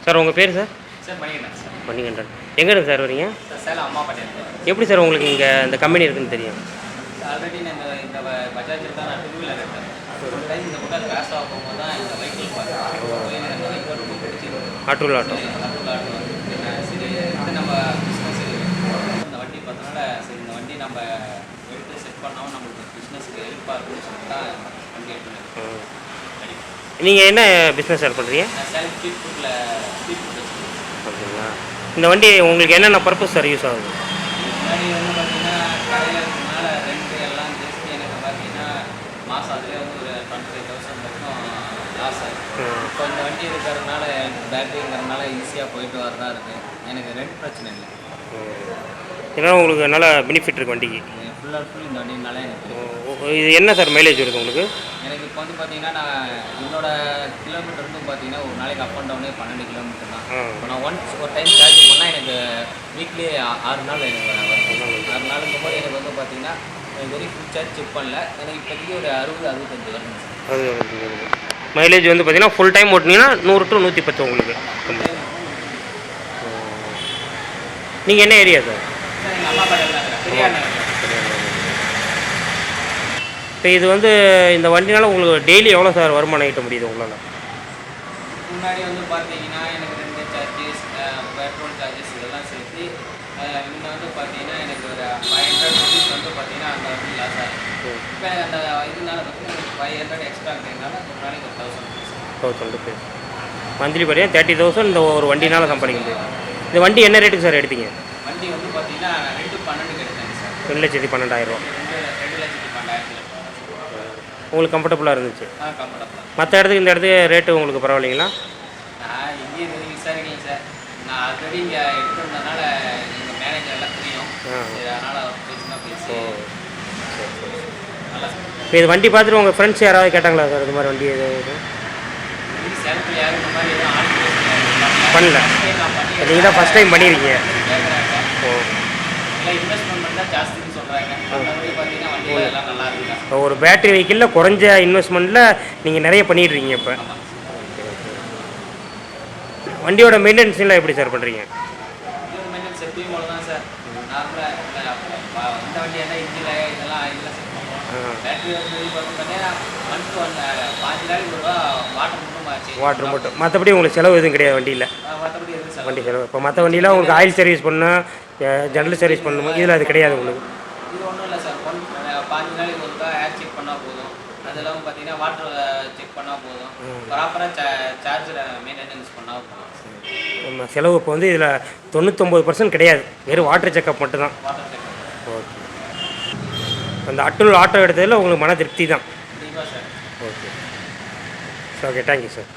Sir உங்கள் பேர் sir? Sir Manikandan sir. Manikandan. எங்கே இருக்கு சார் வரீங்க? சார் சேலம் அம்மாப்பேட்டை. எப்படி சார் உங்களுக்கு இங்கே இந்த கம்பெனி இருக்குன்னு தெரியும்? ஆல்ரெடி நான் இந்த பஜாஜில் தான் நான் டூ வீலர் எடுத்தேன். ஒரு டைம் இந்த பக்கம் கிராஸ் ஆக போகும்போது தான் இந்த வெஹிக்கிள் பார்த்தேன். எனக்கு அந்த வெஹிக்கிள் ரொம்ப பிடிச்சிருக்கு. ஆட்டோ ஆட்டோ சரி இது நம்ம பிஸ்னஸ் இந்த வண்டி பார்த்தனால சரி இந்த வண்டி நம்ம எடுத்து செட் பண்ணாமல் நம்மளுக்கு பிஸ்னஸ்க்கு ஹெல்ப்பாக இருக்குன்னு சொல்லிட்டு தான் வண்டி எடுத்துனேன். நீங்கள் என்ன பிஸ்னஸ் ஸ்டார்ட் பண்ணுறீங்க? நான் சேலம் ஸ்ட்ரீட் ஃபுட்டில் ஸ்ட்ரீட் ஃபுட் வச்சுருக்கேன். அப்படிங்களா? இந்த வண்டி உங்களுக்கு என்னென்ன பர்பஸ் சார் யூஸ் ஆகுது? முன்னாடி வந்து பார்த்தீங்கன்னா கடையில் இருக்கிறதுனால ரெண்ட்டு எல்லாம் ஜாஸ்தி எனக்கு பார்த்தீங்கன்னா மாதம் அதிலே வந்து ஒரு 25,000 வரைக்கும் லாஸ் ஆகுது. இப்போ இந்த வண்டி இருக்கிறதுனால பேட்டரிங்கிறதுனால ஈஸியாக போயிட்டு வரதா இருக்குது. எனக்கு ரெண்ட் பிரச்சனை இல்லை. ஏன்னா உங்களுக்கு நல்ல பெனிஃபிட் இருக்குது வண்டிக்கு. ஃபுல் அண்ட் ஃபுல் இந்த வண்டினால எனக்கு இது என்ன சார் மைலேஜ் வருது உங்களுக்கு? எனக்கு இப்போ வந்து பார்த்தீங்கன்னா நான் என்னோட கிலோமீட்டர் வந்து பார்த்தீங்கன்னா ஒரு நாளைக்கு அப் அண்ட் டவுனே 12 கிலோமீட்டர் தான். இப்போ நான் ஒரு டைம் சார்ஜ் பண்ணால் எனக்கு வீக்லி 6 நாள் எனக்கு வரும். 6 நாளுங்கும் போது எனக்கு வந்து பார்த்தீங்கன்னா வெரி ஃபுல் சார்ஜ் செக் பண்ணல. எனக்கு இப்போதைக்கு ஒரு 60-65 வரும். அது மைலேஜ் வந்து பார்த்தீங்கன்னா ஃபுல் டைம் ஓட்டினீங்கன்னா 100 to 110 உங்களுக்கு. நீங்கள் என்ன ஏரியா சார்? எங்கள் அம்மா பாட்டில் தான் இருக்கிறேன். பெரியார். இப்போ இது வந்து இந்த வண்டினால உங்களுக்கு டெய்லி எவ்வளோ சார் வருமானம் ஈட்ட முடியுது உங்களால்? முன்னாடி வந்து பார்த்தீங்கன்னா எனக்கு ரெண்டு சார்ஜஸ் பெட்ரோல் சார்ஜஸ் இதெல்லாம் சேர்த்து இன்னும் வந்து பார்த்தீங்கன்னா எனக்கு ஒரு 500 ருபீஸ் வந்து பார்த்தீங்கன்னா அந்த வண்டி லாஸ் ஆகும். இப்போ அந்த இதனால பார்த்தீங்கன்னா 500 எக்ஸ்ட்ரா இருக்கிறதுனால ஒரு நாளைக்கு 1,000 ருபீஸ் மந்த்லி படியாக 30,000 இந்த ஒரு வண்டினால் சம்பாதிக்க முடியும். இந்த வண்டி என்ன ரேட்டுக்கு சார் எடுத்தீங்க? வண்டி வந்து பார்த்தீங்கன்னா 2,12,000 எடுத்தேங்க சார். 2,12,000. 2,12,000 உங்களுக்கு கம்ஃபர்டபுளாக இருந்துச்சு? கம்ஃபர்டபுளாக. மற்ற இடத்துக்கு இந்த இடத்துக்கு ரேட்டு உங்களுக்கு பரவாயில்லைங்களா? நான் இங்கேயும் எதுவும் விசாரிக்கலைங்க சார். நான் ஆல்ரெடி இங்கே எடுத்துருந்தனால எங்கள் மேனேஜர் எல்லாம் தெரியும். சரி அதனால் அவர் பேசி நல்லா. இப்போ இது வண்டி பார்த்துட்டு உங்கள் ஃப்ரெண்ட்ஸ் யாராவது கேட்டாங்களா சார் இது மாதிரி வண்டி எது? சேலத்தில் யாரும் இந்த மாதிரி எதுவும் ஆள் பண்ணல. நீங்கள் தான் ஃபஸ்ட் டைம் பண்ணியிருக்கீங்க. கேட்குறாங்க. இல்லை இன்வெஸ்ட்மெண்ட் பண்ணால் ஜாஸ்தின்னு சொல்கிறாங்க. மற்றபடி பார்த்தீங்கன்னா வண்டியில் எல்லாம் நல்லா இருக்குங்க. இப்போ ஒரு பேட்டரி வெஹிக்கிளில் குறைஞ்ச இன்வெஸ்ட்மெண்ட்டில் நீங்கள் நிறைய பண்ணிடுறீங்க. இப்போ வண்டியோட மெயின்டெனன்ஸ்லாம் எப்படி சார் பண்ணுறீங்க? மெயின்டெனன்ஸ் எப்பயும் போல தான் சார். நார்மலாக இந்த வண்டி என்ன இன்ஜின் இதெல்லாம் ஆயிலாம் செட் பண்ணுவோம். பேட்டரி வந்து பார்த்தீங்கன்னா மந்த்து 5 நாளைக்கு ஒரு ரூபா வாட்டர் மட்டும் மற்றபடி உங்களுக்கு செலவு எதுவும் கிடையாது வண்டியில்? மற்றபடி எதுவும் சார் வண்டி செலவு. இப்போ மற்ற வண்டியில் உங்களுக்கு ஆயில் சர்வீஸ் பண்ணணும், ஜென்ரல் சர்வீஸ் பண்ணணும், இதில் அது கிடையாது உங்களுக்கு? இது ஒன்றும் இல்லை சார். 5 நாளைக்கு ஒரு ரூபா ஏர் செக் பண்ணால் போதும். அது இல்லாமல் பார்த்தீங்கன்னா வாட்டர் செக் பண்ணால் போதும். ப்ராப்பராக சார்ஜில் மெயின்டெனன்ஸ் பண்ணால் போதும். நம்ம செலவு இப்போ வந்து இதில் 99% கிடையாது, வெறும் வாட்டர் செக்கப் மட்டும்தான். Water checkup. ஓகே. அந்த ஆட்டோ எடுத்ததில் உங்களுக்கு மன திருப்தி தான்? கண்டிப்பாக sir. Okay. Okay, thank you sir.